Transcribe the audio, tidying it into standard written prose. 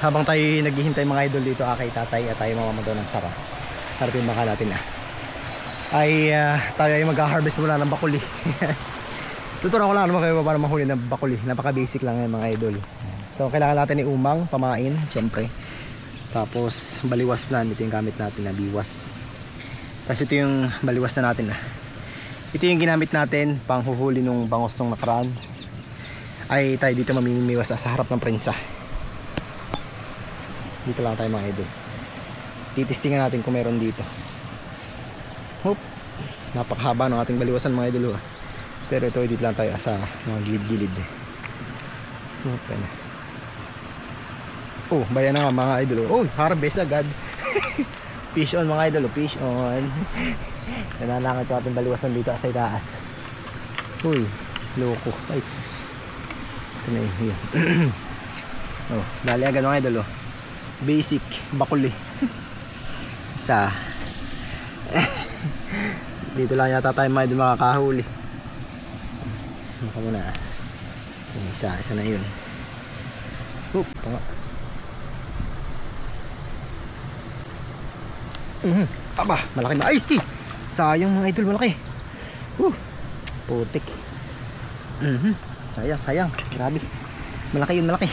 habang tayo naghihintay mga idol dito kay tatay at tayo mamamagaw ng sara, harapin baka natin ay tayo ay mag-harvest muna ng bakuli. Tuturuan ko lang naman kayo para mahuli ng bakuli. Napaka basic lang yan mga idol. So kailangan natin umang, pamain syempre, tapos baliwas na, ito yung gamit natin na biwas. Tapos ito yung baliwas na natin ito yung ginamit natin pang huhuli nung bangos nung nakaraan. Ay tayo dito mamimiwas sa harap ng prensa. Dito lang tayo mga idol. Titistingan natin kung meron dito. Hop. Napakahaba ng ating baliwasan mga idol. Pero ito dito lang tayo sa mga gilid-gilid. Okay na. Oh, bayan na nga mga idol. Oh, harvest agad. Fish on mga idol, fish on. Nananakit ko ating baliwasan dito sa itaas. Uy, loko. Ay. Ito na yun. Oh, dali agad mga idol. Basic bakuli. Isa. Dito lang yata tayo mga idol makakahuli. Maka muna. Isa na yun. Oop, tama. Aba, malaki na. Ay, sayang mga idol, malaki. Putik. Sayang, grabe. Malaki yun, malaki.